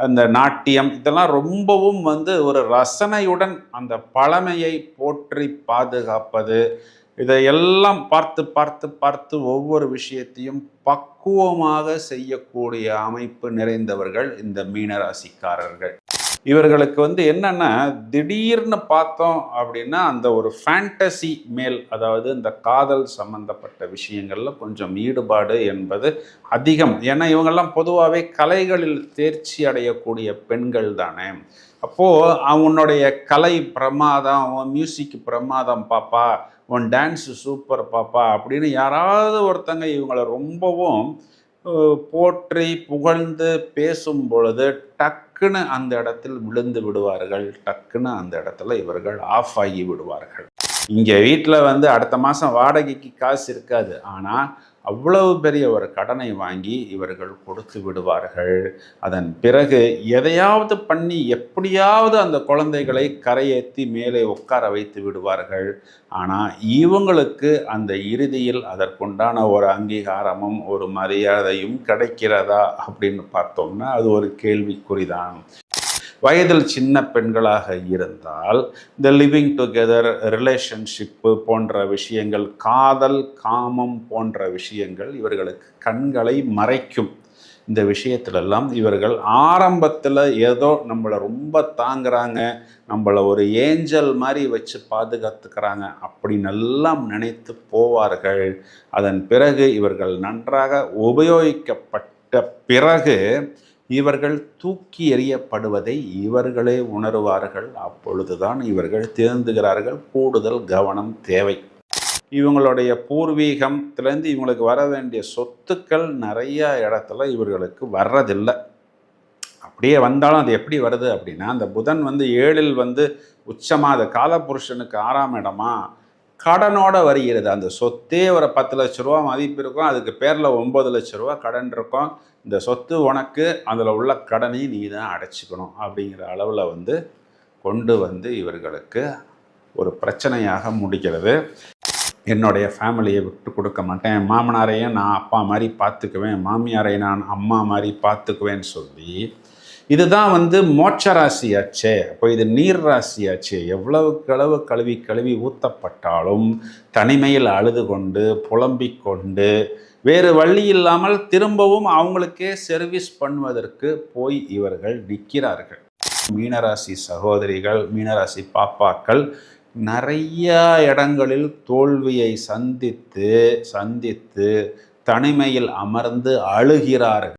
அந்த நாட்டியம் இதெல்லாம் ரொம்பவும் ஒரு ரசனையுடன் அந்த பழமையை போற்றி பாதுகாப்பது. இதையெல்லாம் பார்த்து பார்த்து பார்த்து ஒவ்வொரு விஷயத்தையும் பக்குவமாக செய்யக்கூடிய அமைப்பு நிறைந்தவர்கள் இந்த மீனராசிக்காரர்கள். இவர்களுக்கு என்னன்னா, திடீர்னு பார்த்தோம் அப்படின்னா, அந்த ஒரு ஃபேண்டசி மேல், அதாவது இந்த காதல் சம்பந்தப்பட்ட விஷயங்கள்ல கொஞ்சம் ஈடுபாடு என்பது அதிகம். ஏன்னா, இவங்கெல்லாம் பொதுவாவே கலைகளில் தேர்ச்சி அடையக்கூடிய பெண்கள் தானே. அப்போ உன்னுடைய கலை பிரமாதம், உன் மியூசிக் பிரமாதம் பாப்பா, உன் டான்ஸு சூப்பர் பாப்பா அப்படின்னு யாராவது ஒருத்தங்க இவங்கள ரொம்பவும் போற்றி புகழ்ந்து பேசும் பொழுது டக்குன்னு அந்த இடத்தில் விழுந்து விடுவார்கள். டக்குன்னு அந்த இடத்துல இவர்கள் ஆஃப் ஆகி விடுவார்கள். இங்கே வீட்டில் அடுத்த மாதம் வாடகைக்கு காசு இருக்காது. ஆனால் அவ்வளவு பெரிய ஒரு கடனை வாங்கி இவர்கள் கொடுத்து விடுவார்கள். அதன் பிறகு எதையாவது பண்ணி எப்படியாவது அந்த குழந்தைகளை கரையேற்றி மேலே உட்கார வைத்து விடுவார்கள். ஆனால் இவங்களுக்கு அந்த இறுதியில் அதற்குண்டான ஒரு அங்கீகாரமும் ஒரு மரியாதையும் கிடைக்கிறதா அப்படின்னு பார்த்தோம்னா அது ஒரு கேள்விக்குறிதான். வயதில் சின்ன பெண்களாக இருந்தால் இந்த லிவிங் டுகெதர், ரிலேஷன்ஷிப்பு போன்ற விஷயங்கள், காதல் காமம் போன்ற விஷயங்கள் இவர்களுக்கு கண்களை மறைக்கும். இந்த விஷயத்திலெல்லாம் இவர்கள் ஆரம்பத்தில் ஏதோ நம்மளை ரொம்ப தாங்குறாங்க, நம்மளை ஒரு ஏஞ்சல் மாதிரி வச்சு பாதுகாத்துக்கிறாங்க அப்படின்னு எல்லாம் நினைத்து போவார்கள். அதன் பிறகு இவர்கள் நன்றாக உபயோகிக்கப்பட்ட பிறகு இவர்கள் தூக்கி எறியப்படுவதை இவர்களே உணருவார்கள். அப்பொழுதுதான் இவர்கள் திருந்துகிறார்கள். கூடுதல் கவனம் தேவை. இவங்களுடைய பூர்வீகத்திலேருந்து இவங்களுக்கு வர வேண்டிய சொத்துக்கள் நிறைய இடத்துல இவர்களுக்கு வர்றதில்லை. அப்படியே வந்தாலும் அது எப்படி வருது அப்படின்னா, அந்த புதன் 7ல் உச்சமாத காலபுருஷனுக்கு 6ஆம் இடமா கடனோட வருகிறது. அந்த சொத்தே ஒரு 10 லட்ச ரூபா மதிப்பு இருக்கும், அதுக்கு பேரில் 9 லட்ச ரூபா கடன் இருக்கும். இந்த சொத்து உனக்கு, அதில் உள்ள கடனை நீ தான் அடைச்சிக்கணும் அப்படிங்கிற அளவில் கொண்டு இவர்களுக்கு ஒரு பிரச்சனையாக முடிக்கிறது. என்னுடைய ஃபேமிலியை விட்டு கொடுக்க மாட்டேன், மாமனாரையும் நான் அப்பா மாதிரி பார்த்துக்குவேன், மாமியாரை நான் அம்மா மாதிரி பார்த்துக்குவேன்னு சொல்லி, இதுதான் மோட்ச ராசியாச்சே. அப்போ இது நீர் ராசியாச்சே. எவ்வளவுக்களவு கழுவி கழுவி ஊற்றப்பட்டாலும் தனிமையில் அழுது கொண்டு புலம்பிக் கொண்டு வேறு வழி இல்லாமல் திரும்பவும் அவங்களுக்கே சர்வீஸ் பண்ணுவதற்கு போய் இவர்கள் நிற்கிறார்கள். மீனராசி சகோதரிகள், மீனராசி பாப்பாக்கள் நிறைய இடங்களில் தோல்வியை சந்தித்து தனிமையில் அமர்ந்து அழுகிறார்கள்.